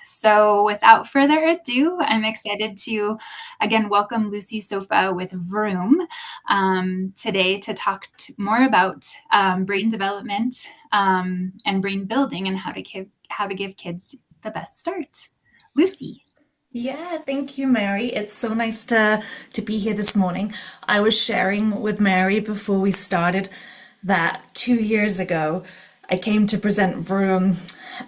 So without further ado, I'm excited to again welcome Lucy Sofa with Vroom today to talk more about brain development and brain building and how to give kids the best start. Lucy. Yeah, thank you, Mary. It's so nice to be here this morning. I was sharing with Mary before we started that 2 years ago I came to present Vroom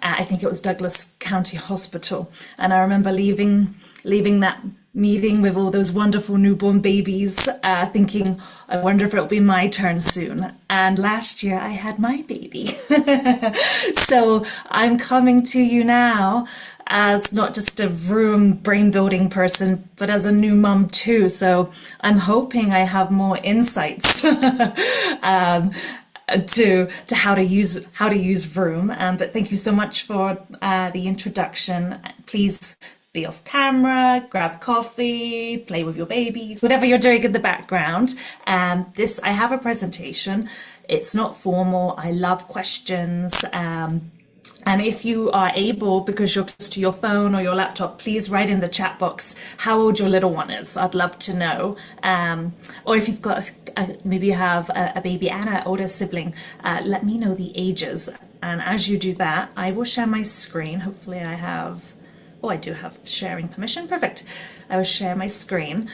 at, I think it was Douglas County Hospital, and I remember leaving that meeting with all those wonderful newborn babies, thinking, I wonder if it'll be my turn soon. And last year I had my baby. So I'm coming to you now as not just a Vroom brain building person, but as a new mum too. So I'm hoping I have more insights to how to use Vroom. But thank you so much for the introduction. Please be off camera, grab coffee, play with your babies, whatever you're doing in the background. This I have a presentation. It's not formal. I love questions. And if you are able, because you're close to your phone or your laptop, please write in the chat box how old your little one is. I'd love to know. Or if you've got, maybe you have a baby and an older sibling, let me know the ages. And as you do that, I will share my screen. Hopefully I have, oh, I do have sharing permission. Perfect. I will share my screen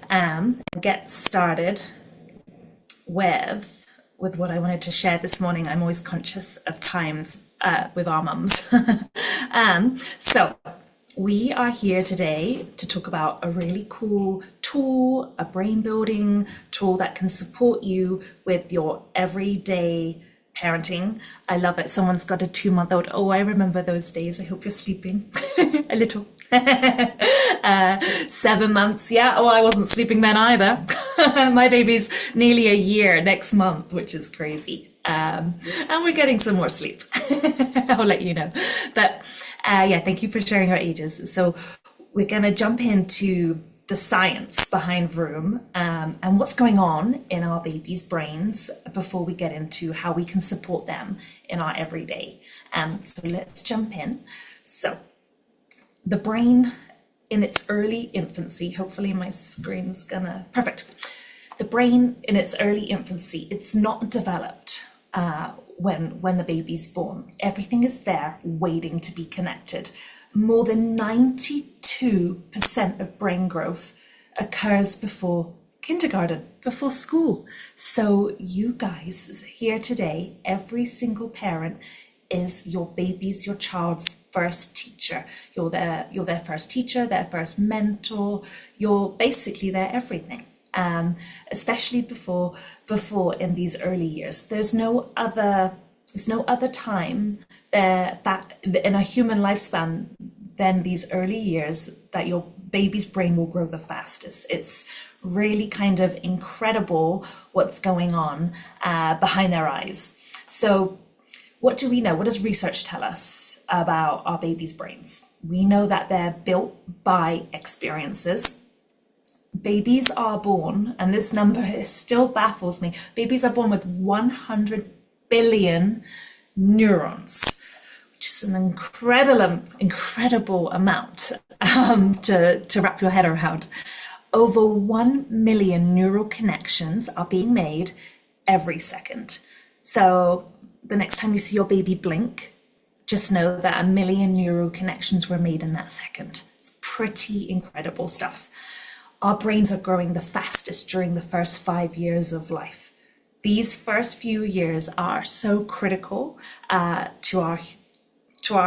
and get started with what I wanted to share this morning. I'm always conscious of times with our mums. So we are here today to talk about a really cool tool, a brain building tool that can support you with your everyday parenting. I love it. Someone's got a 2-month-old. Oh, I remember those days. I hope you're sleeping a little. 7 months. Yeah. Oh, I wasn't sleeping then either. My baby's nearly a year next month, which is crazy. And we're getting some more sleep. I'll let you know. But yeah, thank you for sharing your ages. So we're going to jump into the science behind Vroom and what's going on in our babies' brains before we get into how we can support them in our everyday. So let's jump in. So the brain in its early infancy, hopefully my screen's gonna, perfect. The brain in its early infancy, it's not developed when the baby's born. Everything is there waiting to be connected. More than 92% of brain growth occurs before kindergarten, before school. So you guys here today, every single parent is your baby's, your child's first teacher. You're their first teacher, their first mentor. You're basically their everything. Especially before in these early years. There's no other time that in a human lifespan than these early years that your baby's brain will grow the fastest. It's really kind of incredible what's going on behind their eyes. So what do we know? What does research tell us about our babies' brains? We know that they're built by experiences. Babies are born, and this number still baffles me, babies are born with 100 billion neurons, which is an incredible amount to wrap your head around. Over 1 million neural connections are being made every second. So the next time you see your baby blink, just know that 1 million neural connections were made in that second. It's pretty incredible stuff. Our brains are growing the fastest during the first 5 years of life. These first few years are so critical to our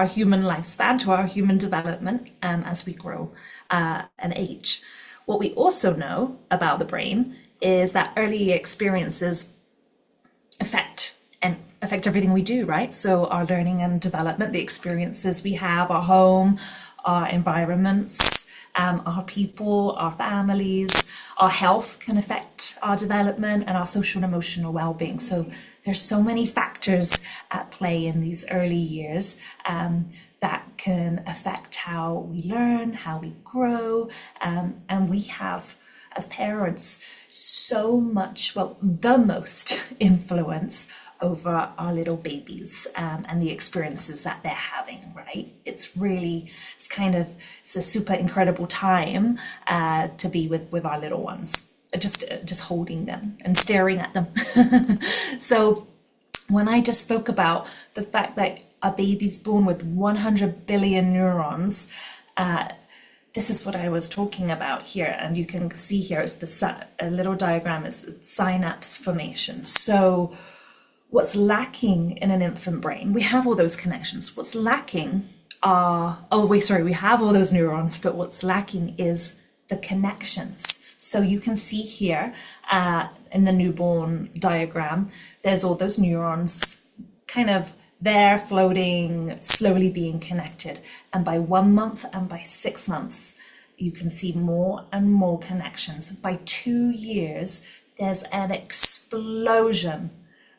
human lifespan, to our human development as we grow and age. What we also know about the brain is that early experiences affect everything we do, right? So our learning and development, the experiences we have, our home, our environments, our people, our families, our health can affect our development and our social and emotional well-being. So there's so many factors at play in these early years that can affect how we learn, how we grow, and we have, as parents, so much, well, the most influence over our little babies and the experiences that they're having, right? It's a super incredible time to be with our little ones, just holding them and staring at them. So when I just spoke about the fact that a baby's born with 100 billion neurons, this is what I was talking about here. And you can see here, it's a little diagram, is synapse formation. So what's lacking in an infant brain, we have all those connections. What's lacking we have all those neurons, but what's lacking is the connections. So you can see here in the newborn diagram, there's all those neurons kind of there floating, slowly being connected. And by 1 month and by 6 months, you can see more and more connections. By 2 years, there's an explosion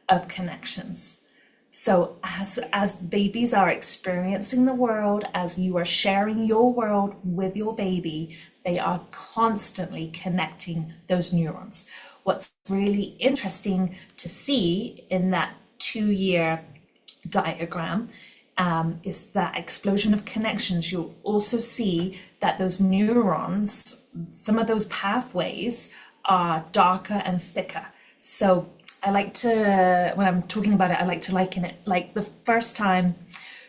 of connections. So as babies are experiencing the world, as you are sharing your world with your baby, they are constantly connecting those neurons. What's really interesting to see in that 2-year diagram is that explosion of connections. You'll also see that those neurons, some of those pathways are darker and thicker. So I like to, when I'm talking about it, I like to liken it like the first time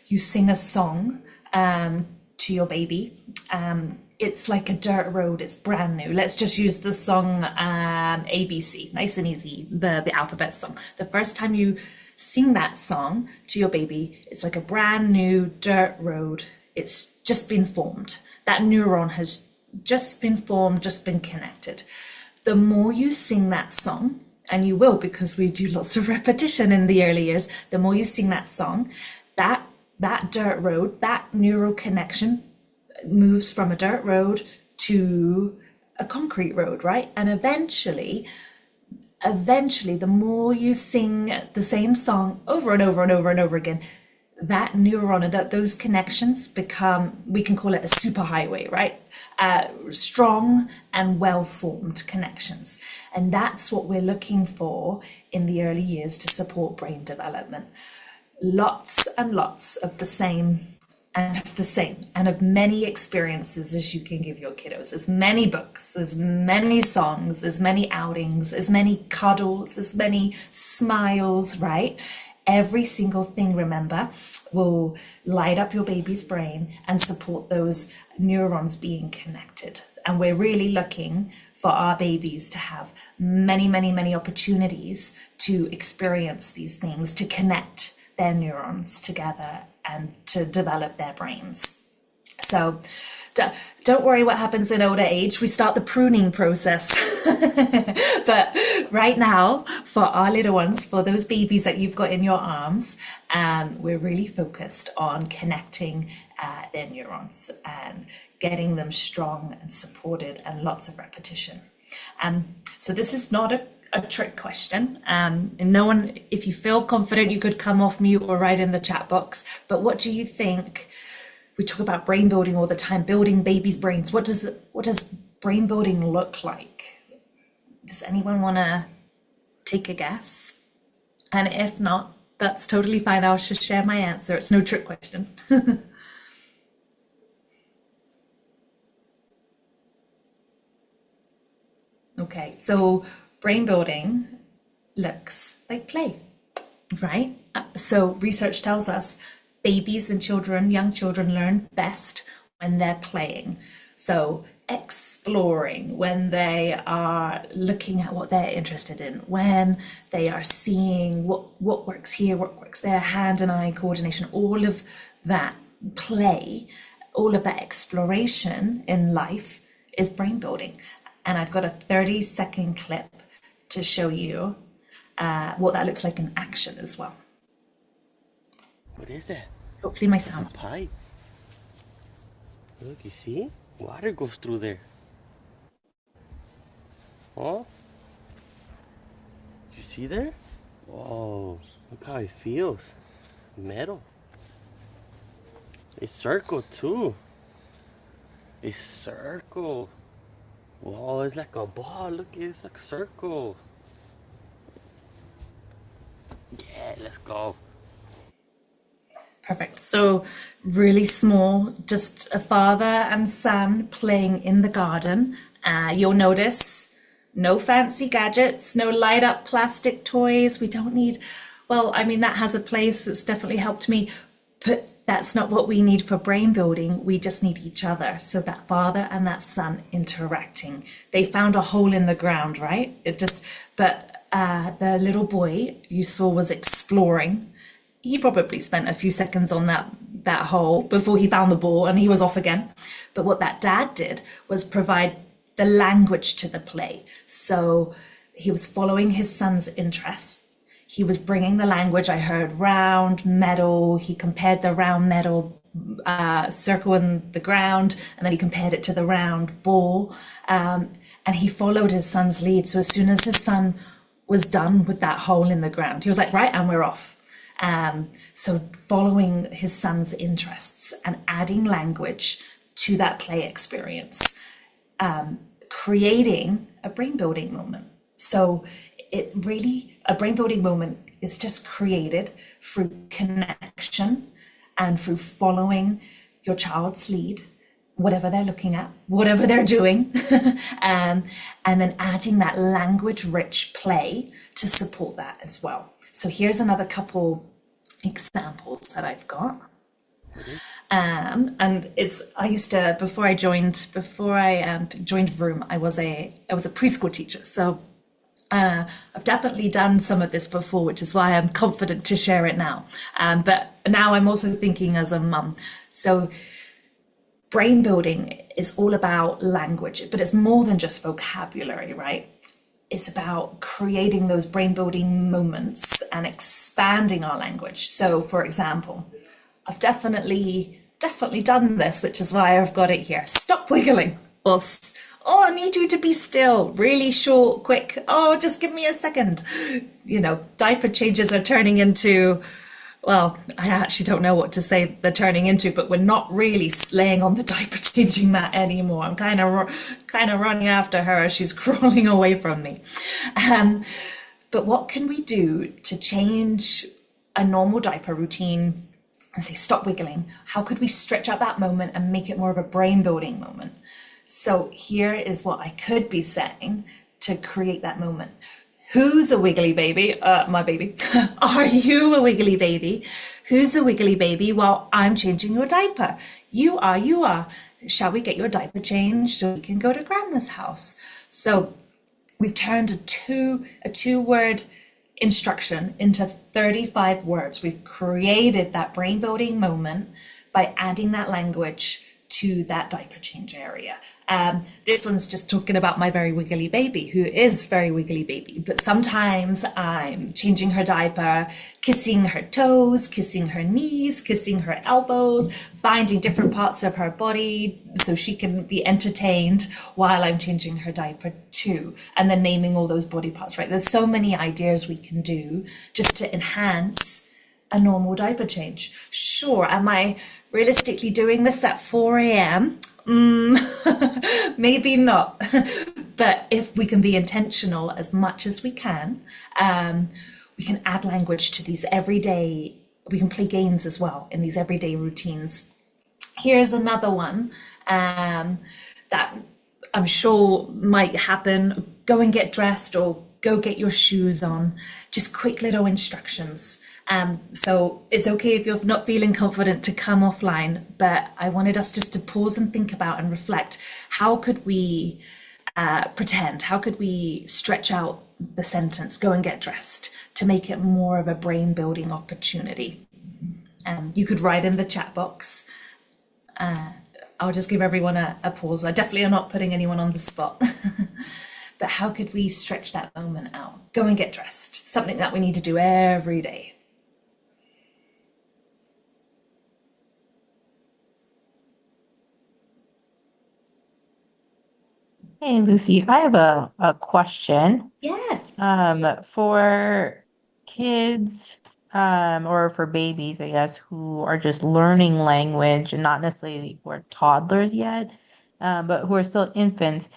you sing a song to your baby. It's like a dirt road, it's brand new. Let's just use the song ABC, nice and easy, the alphabet song. The first time you sing that song to your baby, it's like a brand new dirt road. It's just been formed. That neuron has just been formed, just been connected. The more you sing that song, and you will because we do lots of repetition in the early years, the more you sing that song, that dirt road, that neural connection moves from a dirt road to a concrete road, right? And eventually, the more you sing the same song over and over and over and over again, that neuron, that those connections become, we can call it a superhighway, right? Strong and well-formed connections. And that's what we're looking for in the early years to support brain development. Lots and lots of the same and of many experiences as you can give your kiddos, as many books, as many songs, as many outings, as many cuddles, as many smiles, right? Every single thing, remember, will light up your baby's brain and support those neurons being connected. And we're really looking for our babies to have many, many, many opportunities to experience these things, to connect their neurons together and to develop their brains. So don't worry what happens in older age. We start the pruning process. But right now, for our little ones, for those babies that you've got in your arms, we're really focused on connecting their neurons and getting them strong and supported and lots of repetition. So this is not a trick question. And no one, if you feel confident, you could come off mute or write in the chat box. But what do you think? We talk about brain building all the time, building babies' brains. What does brain building look like? Does anyone want to take a guess? And if not, that's totally fine. I'll just share my answer. It's no trick question. Okay, so brain building looks like play, right? So research tells us babies and children, young children, learn best when they're playing. So exploring, when they are looking at what they're interested in, when they are seeing what works here, what works there, hand and eye coordination, all of that play, all of that exploration in life is brain building. And I've got a 30-second clip to show you what that looks like in action as well. What is that? Hopefully my It's sound's a pipe. Look, you see? Water goes through there. Oh? You see there? Whoa, look how it feels. Metal. It's circle too. It's circle. Whoa, it's like a ball. Look, it's like a circle. right, let's go. Perfect. So, really small, just a father and son playing in the garden. You'll notice no fancy gadgets, no light up plastic toys. We don't need, well, I mean, that has a place. It's definitely helped me, but that's not what we need for brain building. We just need each other. So, that father and that son interacting. They found a hole in the ground, right? But the little boy you saw was exploring. He probably spent a few seconds on that hole before he found the ball and he was off again. But what that dad did was provide the language to the play. So he was following his son's interests. He was bringing the language. I heard round, metal. He compared the round metal circle in the ground, and then he compared it to the round ball. And he followed his son's lead. So as soon as his son was done with that hole in the ground, he was like, right, and we're off. So following his son's interests and adding language to that play experience, creating a brain building moment. So a brain building moment is just created through connection and through following your child's lead, whatever they're looking at, whatever they're doing, and then adding that language rich play to support that as well. So here's another couple examples that I've got. And it's I used to before I joined Vroom, I was a preschool teacher. So I've definitely done some of this before, which is why I'm confident to share it now. But now I'm also thinking as a mum. So brain building is all about language, but it's more than just vocabulary, right? It's about creating those brain building moments and expanding our language. So, for example, I've definitely done this, which is why I've got it here. Stop wiggling. Or, oh, I need you to be still. Really short, quick. Oh, just give me a second. Diaper changes are turning into, well, I actually don't know what to say they're turning into, but we're not really laying on the diaper changing mat anymore. I'm kind of running after her as she's crawling away from me. But what can we do to change a normal diaper routine and say, stop wiggling? How could we stretch out that moment and make it more of a brain building moment? So here is what I could be saying to create that moment. Who's a wiggly baby? My baby. Are you a wiggly baby? Who's a wiggly baby? Well, I'm changing your diaper. You are. Shall we get your diaper changed so we can go to grandma's house? So we've turned a two-word instruction into 35 words. We've created that brain building moment by adding that language to that diaper change area. This one's just talking about my very wiggly baby, who is very wiggly baby. But sometimes I'm changing her diaper, kissing her toes, kissing her knees, kissing her elbows, finding different parts of her body so she can be entertained while I'm changing her diaper too. And then naming all those body parts, right? There's so many ideas we can do just to enhance a normal diaper change. Sure, am I realistically doing this at 4 a.m.? Maybe not. But if we can be intentional as much as we can add language to these everyday, we can play games as well in these everyday routines. Here's another one that I'm sure might happen. Go and get dressed or go get your shoes on. Just quick little instructions. So it's okay if you're not feeling confident to come offline, but I wanted us just to pause and think about and reflect. How could we pretend? How could we stretch out the sentence, go and get dressed, to make it more of a brain building opportunity? You could write in the chat box. I'll just give everyone a pause. I definitely am not putting anyone on the spot. But how could we stretch that moment out? Go and get dressed. Something that we need to do every day. Hey Lucy, I have a question. Yeah. For kids, or for babies, I guess, who are just learning language and not necessarily who are toddlers yet, but who are still infants,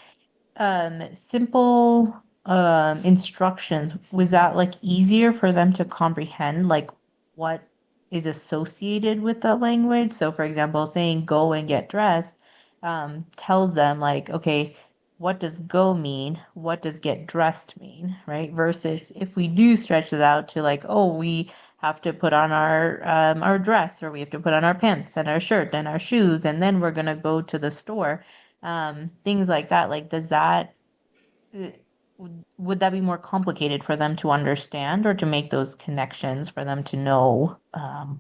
simple instructions, was that like easier for them to comprehend like what is associated with the language? So for example, saying go and get dressed tells them like, okay, what does go mean? What does get dressed mean, right? Versus if we do stretch it out to like, oh, we have to put on our dress, or we have to put on our pants and our shirt and our shoes, and then we're gonna go to the store. Things like that. Like, does that uh, would that be more complicated for them to understand or to make those connections for them to know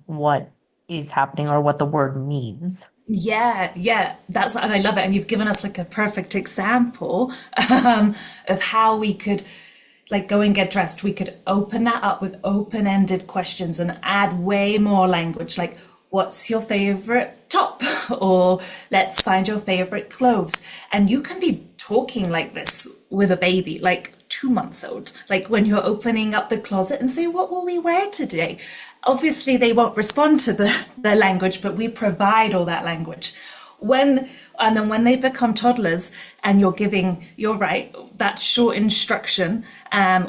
what is happening or what the word means? Yeah, yeah, that's and I love it. And you've given us like a perfect example of how we could like go and get dressed. We could open that up with open-ended questions and add way more language, like what's your favorite top? Or let's find your favorite clothes. And you can be talking like this with a baby, like 2 months old, like when you're opening up the closet and say, what will we wear today? Obviously, they won't respond to the language, but we provide all that language. When and then when they become toddlers and you're right, that short instruction,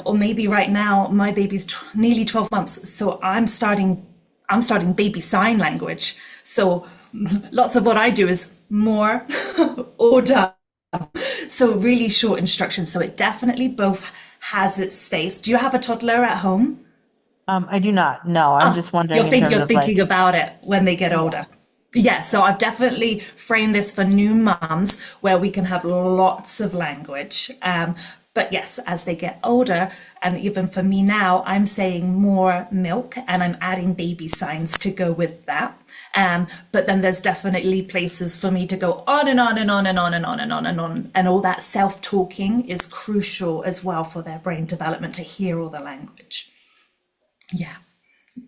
or maybe right now my baby's nearly 12 months, so I'm starting baby sign language. So lots of what I do is more order. So really short instructions. So it definitely both has its space. Do you have a toddler at home? I do not. No, I'm just You're wondering in think terms you're of thinking like, about it when they get yeah. older. Yeah, so I've definitely framed this for new mums where we can have lots of language. But yes, as they get older, and even for me now, I'm saying more milk and I'm adding baby signs to go with that. But then there's definitely places for me to go on and on and on and on and on and on and on. And all that self-talking is crucial as well for their brain development to hear all the language. Yeah.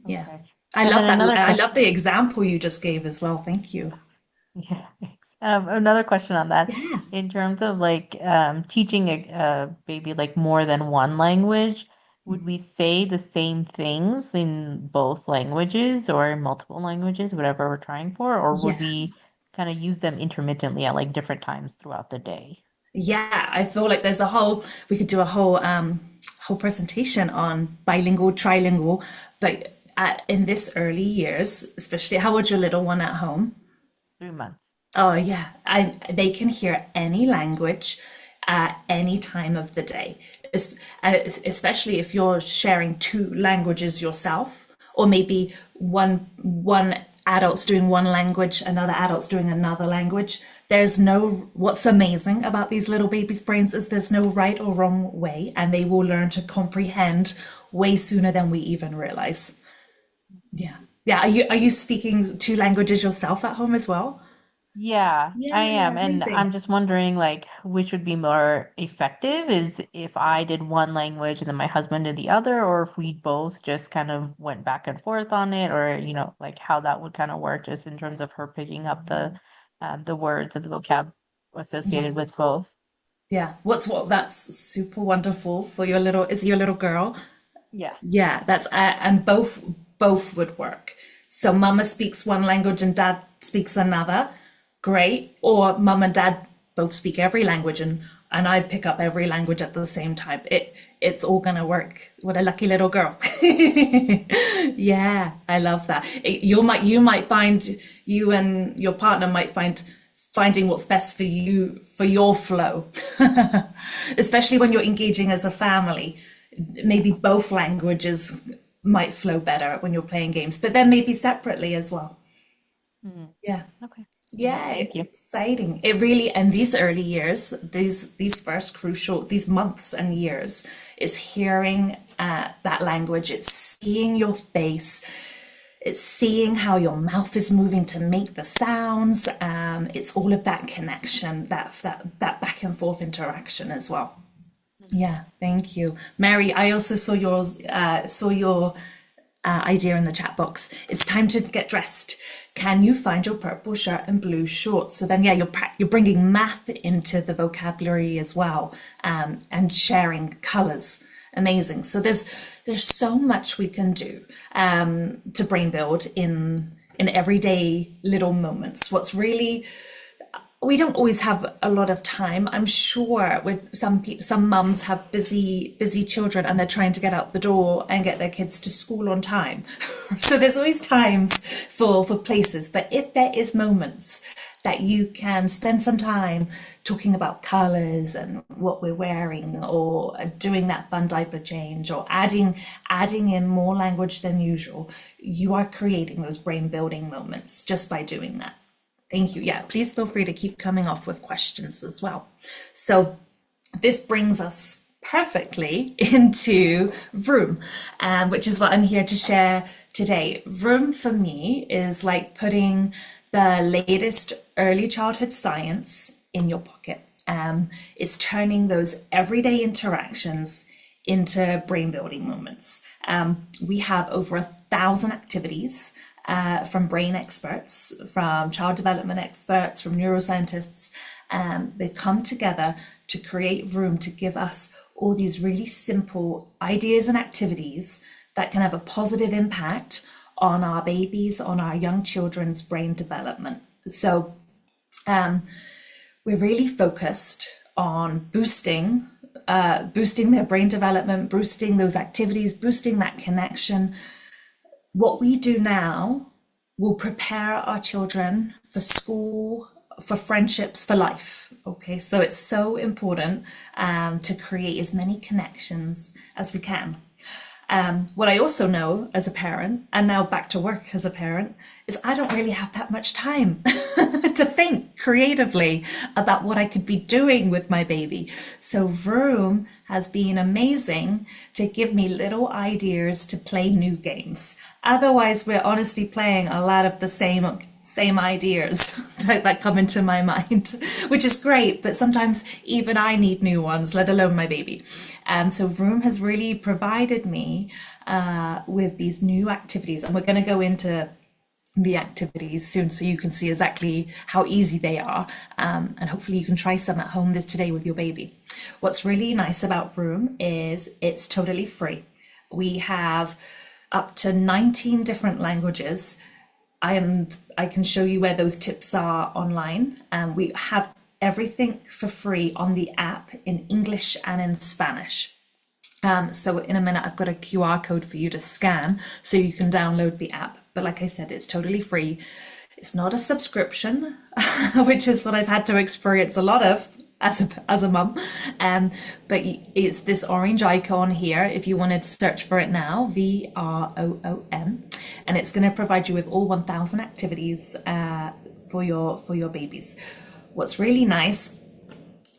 Yeah. Okay. I And then love that. another I love question. the example you just gave as well. Thank you. Yeah. Thanks. Another question on that. Yeah. In terms of like teaching a baby like more than one language, would we say the same things in both languages or in multiple languages, whatever we're trying for, or would Yeah. we kind of use them intermittently at like different times throughout the day? Yeah. I feel like we could do a whole presentation on bilingual, trilingual, but in this early years, especially, how old's your little one at home? 3 months. Oh yeah, they can hear any language at any time of the day, especially if you're sharing two languages yourself, or maybe one adult's doing one language, another adult's doing another language. What's amazing about these little babies' brains is there's no right or wrong way, and they will learn to comprehend way sooner than we even realize. Yeah. Yeah. Are you speaking two languages yourself at home as well? Yeah, I Yeah, am. And I'm amazing. just wondering, like, which would be more effective is if I did one language and then my husband did the other, or if we both just kind of went back and forth on it, or, like how that would kind of work just in terms of her picking up the words and the vocab Yeah. associated with both. Yeah. That's super wonderful for is it your little girl? Yeah. Yeah, and both would work. So mama speaks one language and dad speaks another. Great. Or mum and dad both speak every language and I pick up every language at the same time. It's all gonna work. What a lucky little girl. Yeah, I love that. You might find you and your partner might finding what's best for you for your flow. Especially when you're engaging as a family. Maybe both languages might flow better when you're playing games, but then maybe separately as well. Mm, Yeah. okay. Yeah, Yeah, thank you. exciting. It really, and these early years, these first crucial, these months and years, is hearing that language. It's seeing your face. It's seeing how your mouth is moving to make the sounds. It's all of that connection, that back and forth interaction as well. Yeah, thank you, Mary. I also saw your idea in the chat box. It's time to get dressed. Can you find your purple shirt and blue shorts? So then, yeah, you're bringing math into the vocabulary as well, and sharing colors. Amazing. So there's so much we can do to brain build in everyday little moments. we don't always have a lot of time. I'm sure with some mums have busy children and they're trying to get out the door and get their kids to school on time. So there's always times for places. But if there is moments that you can spend some time talking about colours and what we're wearing, or doing that fun diaper change, or adding in more language than usual, you are creating those brain building moments just by doing that. Thank you. Yeah, please feel free to keep coming off with questions as well. So this brings us perfectly into Vroom, which is what I'm here to share today. Vroom for me is like putting the latest early childhood science in your pocket. It's turning those everyday interactions into brain building moments. We have over 1,000 activities from brain experts, from child development experts, from neuroscientists. They've come together to create Vroom to give us all these really simple ideas and activities that can have a positive impact on our babies, on our young children's brain development. So we're really focused on boosting their brain development, boosting those activities, boosting that connection. What we do now will prepare our children for school, for friendships, for life. Okay, so it's so important to create as many connections as we can. What I also know as a parent, and now back to work as a parent, is I don't really have that much time to think creatively about what I could be doing with my baby. So Vroom has been amazing to give me little ideas to play new games. Otherwise, we're honestly playing a lot of the same ideas that come into my mind, which is great, but sometimes even I need new ones, let alone my baby. So Vroom has really provided me with these new activities, and we're going to go into the activities soon so you can see exactly how easy they are, and hopefully you can try some at home today with your baby. What's really nice about Vroom is it's totally free. We have up to 19 different languages. I can show you where those tips are online. We have everything for free on the app in English and in Spanish. So in a minute, I've got a QR code for you to scan so you can download the app. But like I said, it's totally free. It's not a subscription, which is what I've had to experience a lot of as a mum. But it's this orange icon here. If you wanted to search for it now, VROOM. And it's going to provide you with all 1,000 activities for your babies. What's really nice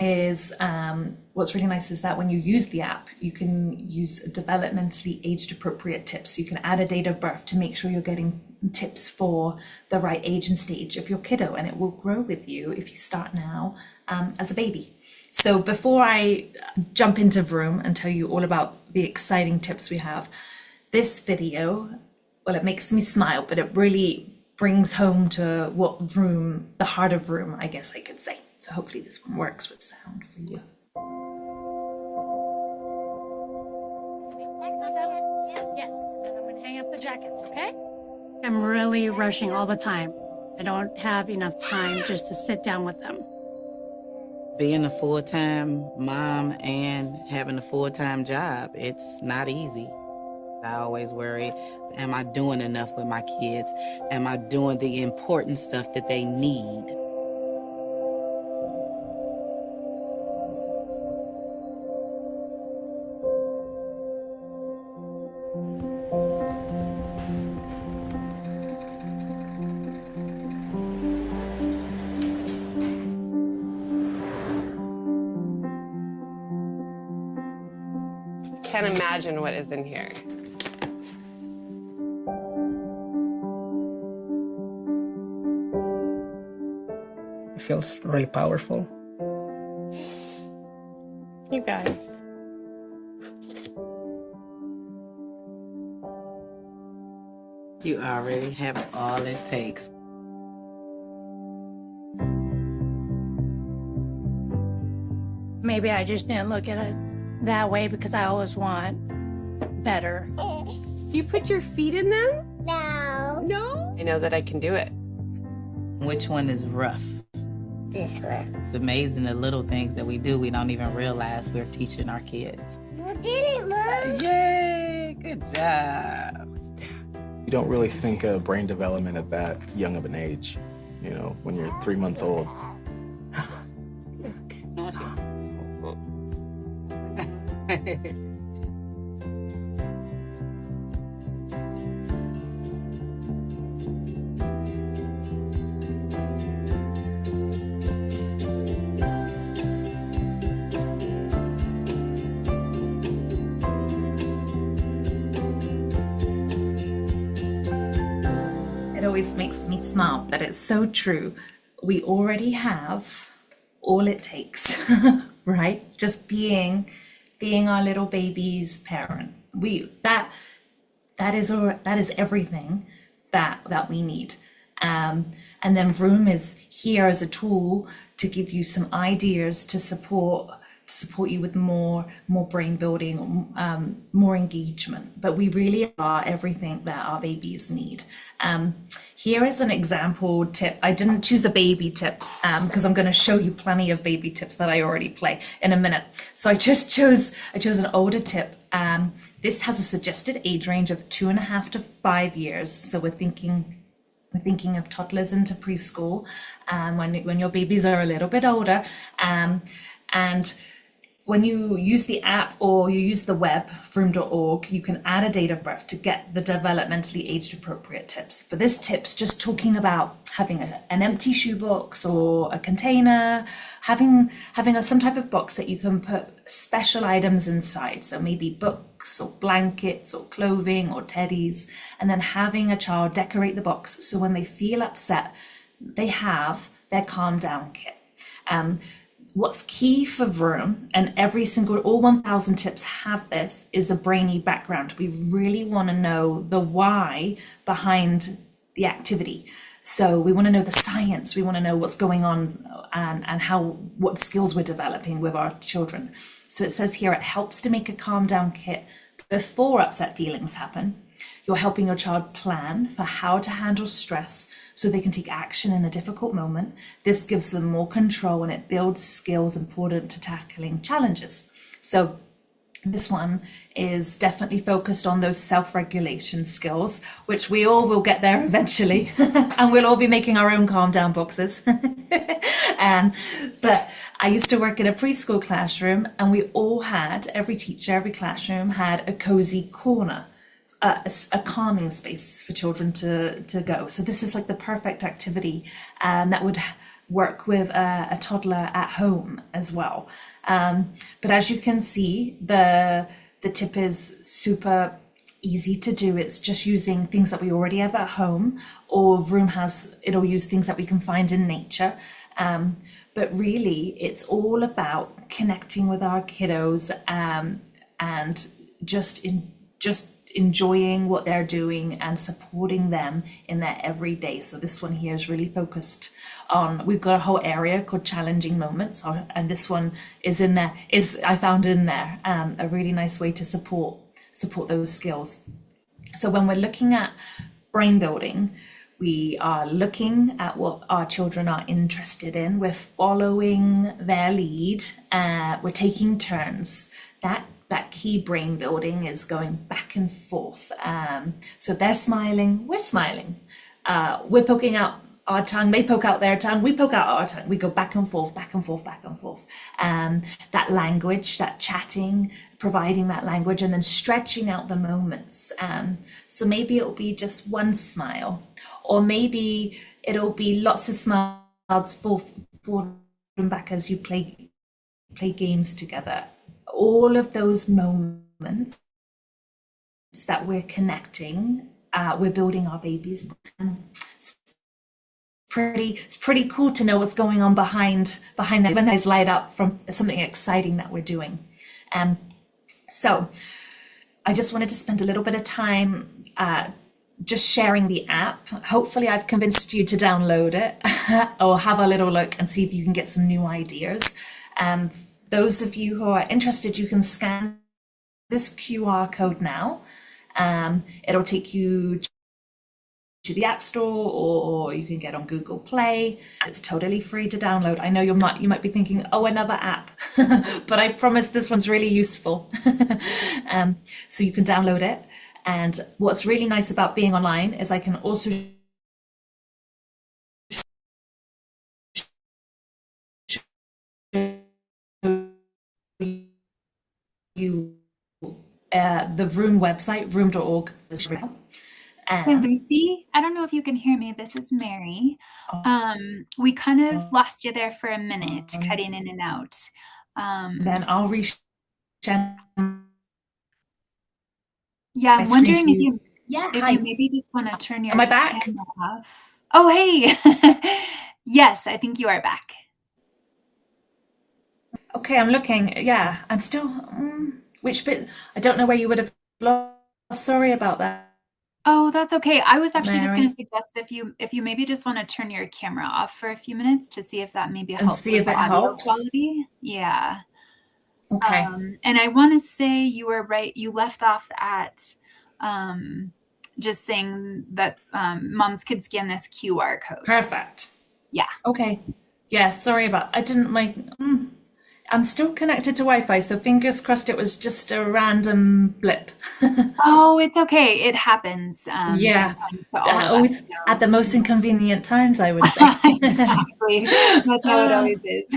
is that when you use the app, you can use developmentally age appropriate tips. You can add a date of birth to make sure you're getting tips for the right age and stage of your kiddo, and it will grow with you if you start now as a baby. So before I jump into Vroom and tell you all about the exciting tips we have, this video, well, it makes me smile, but it really brings home to what Vroom, the heart of Vroom, I guess I could say. So hopefully this one works with sound for you. Yes, I'm going to hang up the jackets, okay? I'm really rushing all the time. I don't have enough time just to sit down with them. Being a full-time mom and having a full-time job, it's not easy. I always worry, am I doing enough with my kids? Am I doing the important stuff that they need? Can't imagine what is in here. It feels really powerful. You guys. You already have all it takes. Maybe I just didn't look at it that way because I always want better. Do you put your feet in them? No. No? I know that I can do it. Which one is rough this one. It's amazing the little things that we do. We don't even realize we're teaching our kids. You did it, Mom. Yay! Good job. You don't really think of brain development at that young of an age, you know, when you're 3 months old. No, it's you. It always makes me smile, but it's so true. We already have all it takes, right? Just being our little baby's parent. That is everything that we need. And then Vroom is here as a tool to give you some ideas to support you with more brain building, more engagement. But we really are everything that our babies need. Here is an example tip. I didn't choose a baby tip because I'm going to show you plenty of baby tips that I already play in a minute. So I chose an older tip. This has a suggested age range of 2.5 to 5 years. So we're thinking of toddlers into preschool, when your babies are a little bit older, and when you use the app or you use the web, vroom.org, you can add a date of birth to get the developmentally age appropriate tips. But this tip's just talking about having an empty shoebox or a container, having some type of box that you can put special items inside. So maybe books or blankets or clothing or teddies, and then having a child decorate the box so when they feel upset, they have their calm down kit. What's key for Vroom, and all 1,000 tips have this, is a brainy background. We really want to know the why behind the activity. So we want to know the science, we want to know what's going on and what skills we're developing with our children. So it says here, it helps to make a calm down kit before upset feelings happen. You're helping your child plan for how to handle stress so they can take action in a difficult moment. This gives them more control and it builds skills important to tackling challenges. So this one is definitely focused on those self-regulation skills, which we all will get there eventually, and we'll all be making our own calm down boxes. But I used to work in a preschool classroom, and we all had, every teacher, every classroom had a cozy corner, a calming space for children to go. So this is like the perfect activity that would work with a toddler at home as well. But as you can see, the tip is super easy to do. It's just using things that we already have at home, or Vroom it'll use things that we can find in nature. But really, it's all about connecting with our kiddos and just enjoying what they're doing and supporting them in their everyday. So this one here is really focused on, we've got a whole area called challenging moments, and this one I found in there a really nice way to support those skills. So when we're looking at brain building, we are looking at what our children are interested in. We're following their lead. We're taking turns. That key brain building is going back and forth. So they're smiling, we're smiling. We're poking out our tongue, they poke out their tongue, we poke out our tongue. We go back and forth, back and forth, back and forth. That language, that chatting, providing that language, and then stretching out the moments. So maybe it'll be just one smile, or maybe it'll be lots of smiles forward and back as you play games together. All of those moments that we're connecting, we're building our babies. It's pretty cool to know what's going on behind that when eyes light up from something exciting that we're doing. So I just wanted to spend a little bit of time just sharing the app. Hopefully I've convinced you to download it or have a little look and see if you can get some new ideas. Those of you who are interested, you can scan this QR code now. It'll take you to the App Store or you can get on Google Play. It's totally free to download. I know you might be thinking, oh, another app, but I promise this one's really useful. So you can download it. And what's really nice about being online is I can also you the Vroom website, vroom.org. Hey, Lucy, I don't know if you can hear me. This is Mary. We kind of lost you there for a minute, cutting in and out. Then I'll reshare. Yeah, I'm wondering if you hi. maybe just want to turn your Am I back? camera off. Oh, hey. Yes, I think you are back. Okay, I'm looking. Yeah, I'm still. Which bit? I don't know where you would have lost. Sorry about that. Oh, that's okay. I was actually just going Mary. to suggest if you maybe just want to turn your camera off for a few minutes to see if that maybe And helps see with if the it audio helps. quality. Yeah. Okay. And I want to say you were right. You left off at just saying that moms could scan this QR code. Perfect. Yeah. Okay. Yeah, sorry about. I didn't my. I'm still connected to Wi-Fi, so fingers crossed it was just a random blip. Oh, it's okay. It happens Yeah, sometimes to all of always us. at the most inconvenient times, I would say. Exactly. That's how it always is.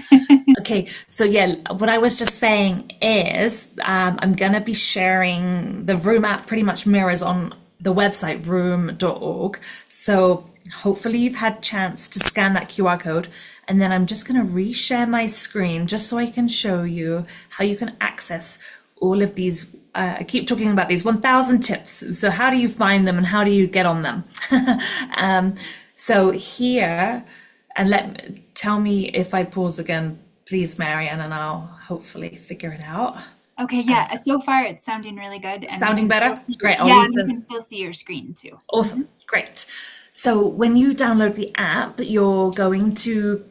Okay, so yeah, what I was just saying is I'm gonna be sharing the Vroom app pretty much mirrors on the website vroom.org. So hopefully you've had chance to scan that QR code, and then I'm just gonna reshare my screen just so I can show you how you can access all of these. I keep talking about these 1,000 tips. So how do you find them and how do you get on them? So here, and tell me if I pause again, please, Marianne, and I'll hopefully figure it out. Okay, yeah. So far, it's sounding really good. And Sounding better? Great. Yeah, and we can still see your screen too. Awesome. Great. So when you download the app, you're going to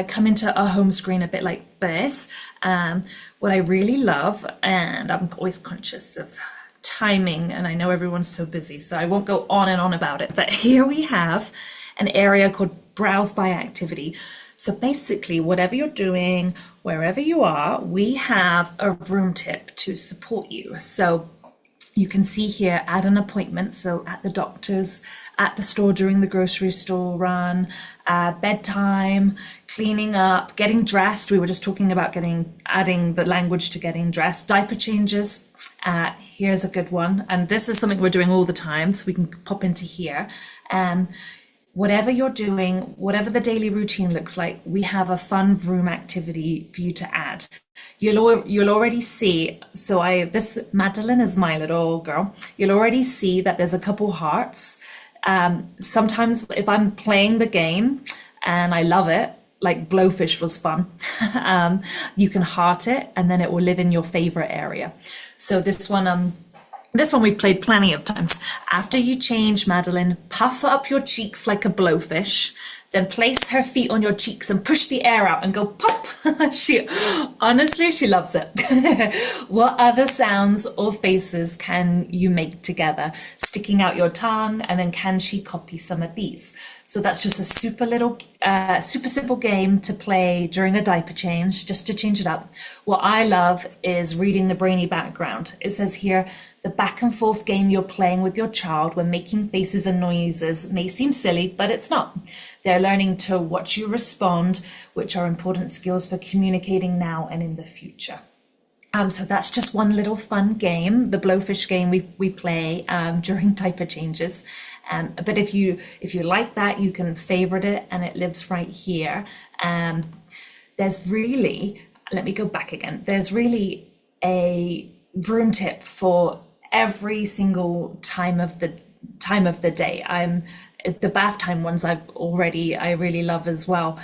come into a home screen a bit like this. What I really love, and I'm always conscious of timing, and I know everyone's so busy, so I won't go on and on about it, but here we have an area called Browse by Activity. So basically, whatever you're doing, wherever you are, we have a Vroom tip to support you. So you can see here, add an appointment. So at the doctor's, at the store during the grocery store run, bedtime, cleaning up, getting dressed. We were just talking about adding the language to getting dressed. Diaper changes. Here's a good one. And this is something we're doing all the time, so we can pop into here. Whatever you're doing, whatever the daily routine looks like, we have a fun Vroom activity for you to add. You'll already see, this Madeline is my little girl. You'll already see that there's a couple hearts. Sometimes if I'm playing the game and I love it, like Blowfish was fun, you can heart it and then it will live in your favorite area. So this one we've played plenty of times. After you change, Madeline, puff up your cheeks like a blowfish, then place her feet on your cheeks and push the air out and go pop. She loves it. What other sounds or faces can you make together? Sticking out your tongue, and then can she copy some of these? So that's just a super simple game to play during a diaper change, just to change it up. What I love is reading the brainy background. It says here, the back and forth game you're playing with your child when making faces and noises may seem silly, but it's not. They're learning to watch you respond, which are important skills for communicating now and in the future. So that's just one little fun game, the Blowfish game we play during diaper changes. But if you like that, you can favorite it, and it lives right here. There's really, let me go back again. There's really a Vroom tip for every single time of the day. The bath time ones I really love as well.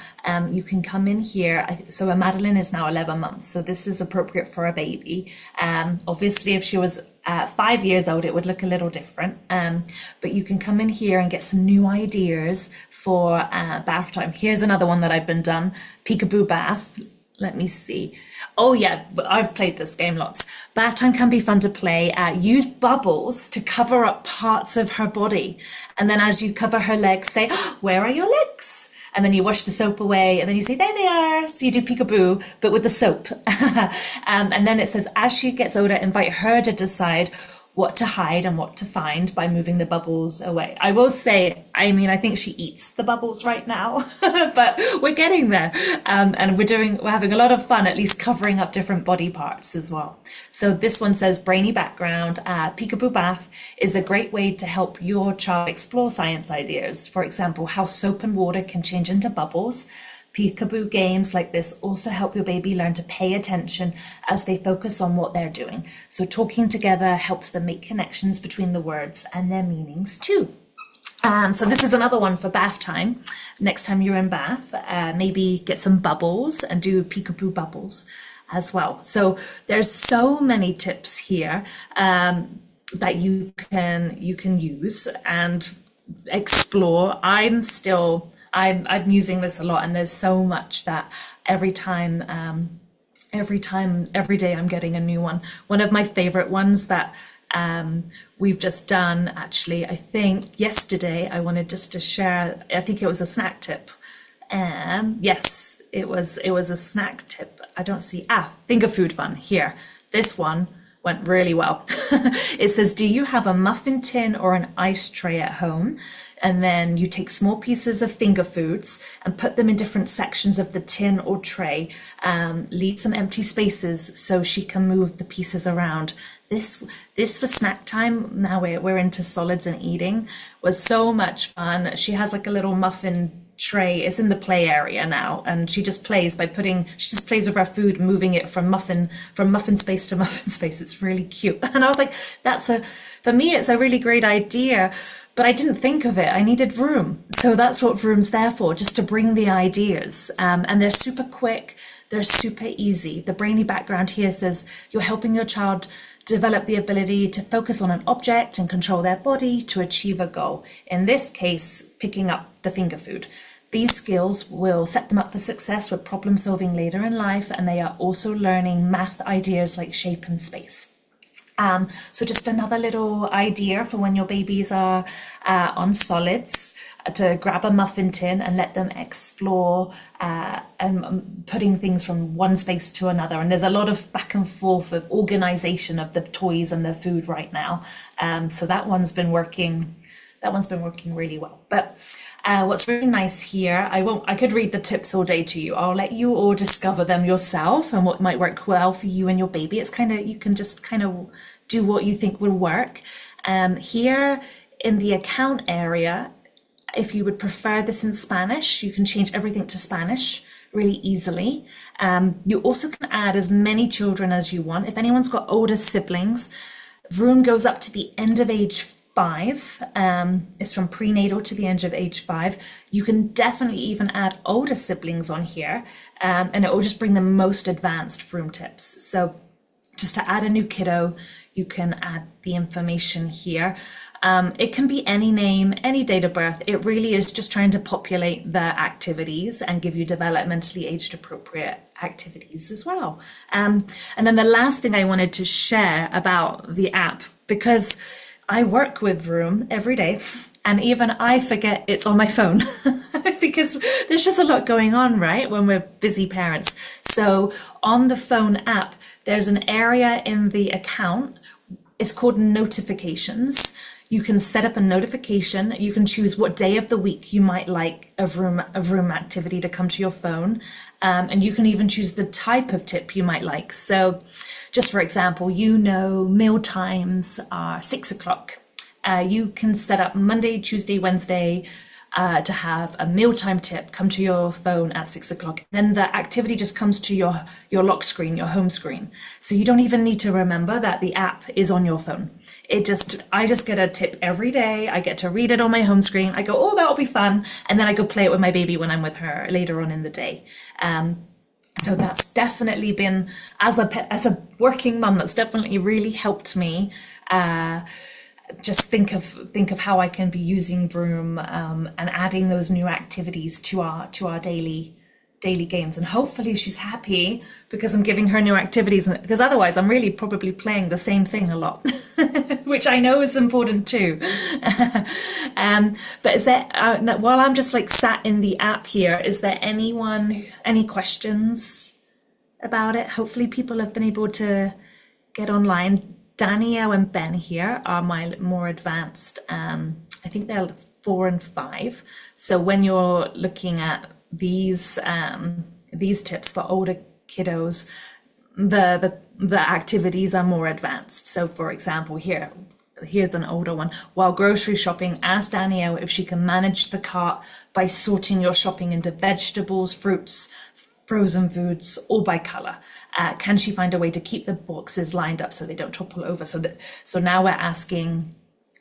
You can come in here. So Madeline is now 11 months, so this is appropriate for a baby. Obviously, if she was 5 years old, it would look a little different. But you can come in here and get some new ideas for bath time. Here's another one that I've been done, peekaboo bath. Let me see. Oh yeah, I've played this game lots. Bath time can be fun to play. Use bubbles to cover up parts of her body. And then as you cover her legs, say, "Oh, where are your legs?" And then you wash the soap away, and then you say, "There they are." So you do peekaboo, but with the soap. And then it says, as she gets older, invite her to decide what to hide and what to find by moving the bubbles away. I will say, I mean, I think she eats the bubbles right now, but we're getting there. And we're having a lot of fun, at least covering up different body parts as well. So this one says, brainy background, peekaboo bath is a great way to help your child explore science ideas. For example, how soap and water can change into bubbles. Peekaboo games like this also help your baby learn to pay attention as they focus on what they're doing. So talking together helps them make connections between the words and their meanings too. So this is another one for bath time. Next time you're in bath, maybe get some bubbles and do peekaboo bubbles as well. So there's so many tips here that you can use and explore. I'm using this a lot, and there's so much that every day I'm getting a new one. One of my favorite ones that we've just done, actually, I think yesterday, I wanted just to share, I think it was a snack tip. Yes, it was a snack tip. I don't see, finger food fun here. This one went really well. It says, do you have a muffin tin or an ice tray at home? And then you take small pieces of finger foods and put them in different sections of the tin or tray. Leave some empty spaces so she can move the pieces around. This for snack time, now we're into solids and eating, was so much fun. She has like a little muffin tray. It's in the play area now, and she just plays with her food, moving it from muffin space to muffin space. It's really cute. And I was like, for me, it's a really great idea, but I didn't think of it. I needed Vroom. So that's what Vroom's there for, just to bring the ideas. And they're super quick. They're super easy. The brainy background here says you're helping your child develop the ability to focus on an object and control their body to achieve a goal. In this case, picking up the finger food. These skills will set them up for success with problem solving later in life, and they are also learning math ideas like shape and space. So just another little idea for when your babies are on solids, to grab a muffin tin and let them explore and putting things from one space to another. And there's a lot of back and forth of organization of the toys and the food right now. So that one's been working really well. But what's really nice here, I could read the tips all day to you. I'll let you all discover them yourself and what might work well for you and your baby. It's you can just kind of do what you think will work. Here in the account area, if you would prefer this in Spanish, you can change everything to Spanish really easily. You also can add as many children as you want. If anyone's got older siblings, Vroom goes up to the end of age 5. It's from prenatal to the end of age 5. You can definitely even add older siblings on here, and it will just bring the most advanced Vroom tips. So just to add a new kiddo, you can add the information here. It can be any name, any date of birth. It really is just trying to populate the activities and give you developmentally aged appropriate activities as well. And then the last thing I wanted to share about the app, because I work with Vroom every day, and even I forget it's on my phone because there's just a lot going on, right, when we're busy parents. So on the phone app, there's an area in the account. It's called notifications. You can set up a notification. You can choose what day of the week you might like a Vroom activity to come to your phone. And you can even choose the type of tip you might like. So just for example, meal times are 6 o'clock. You can set up Monday, Tuesday, Wednesday to have a mealtime tip come to your phone at 6 o'clock. Then the activity just comes to your lock screen, your home screen. So you don't even need to remember that the app is on your phone. I just get a tip every day. I get to read it on my home screen. I go, oh, that'll be fun. And then I go play it with my baby when I'm with her later on in the day. So that's definitely been, as a working mum, that's definitely really helped me just think of how I can be using Vroom and adding those new activities to our daily daily games, and hopefully she's happy because I'm giving her new activities, because otherwise I'm really probably playing the same thing a lot, which I know is important too. But is there, while I'm just like sat in the app here, is there any questions about it? Hopefully people have been able to get online. Danielle and Ben here are my more advanced. I think they're 4 and 5. So when you're looking at these tips for older kiddos, the activities are more advanced. So for example, here's an older one. While grocery shopping, ask Danielle if she can manage the cart by sorting your shopping into vegetables, fruits, frozen foods, or by color. Can she find a way to keep the boxes lined up so they don't topple over? So now we're asking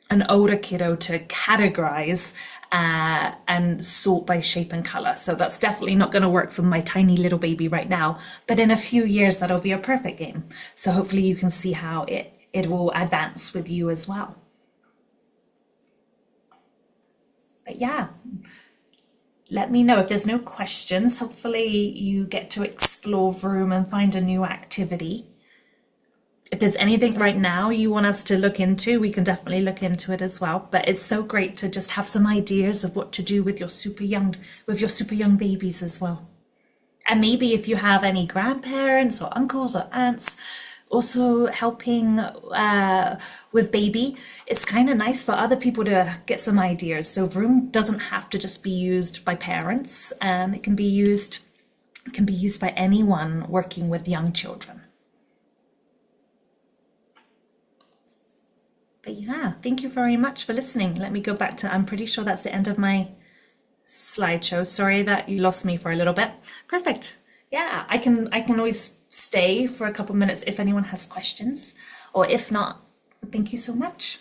an older kiddo to categorize and sort by shape and color. So that's definitely not going to work for my tiny little baby right now, but in a few years that'll be a perfect game. So hopefully you can see how it will advance with you as well. But yeah, let me know if there's no questions. Hopefully you get to explore Vroom and find a new activity. If there's anything right now you want us to look into, we can definitely look into it as well. But it's so great to just have some ideas of what to do with your super young babies as well. And maybe if you have any grandparents or uncles or aunts also helping with baby, it's kind of nice for other people to get some ideas. So Vroom doesn't have to just be used by parents. It can be used by anyone working with young children. But yeah, thank you very much for listening. Let me go back to, I'm pretty sure that's the end of my slideshow. Sorry that you lost me for a little bit. Perfect. Yeah, I can always stay for a couple minutes if anyone has questions, or if not, thank you so much.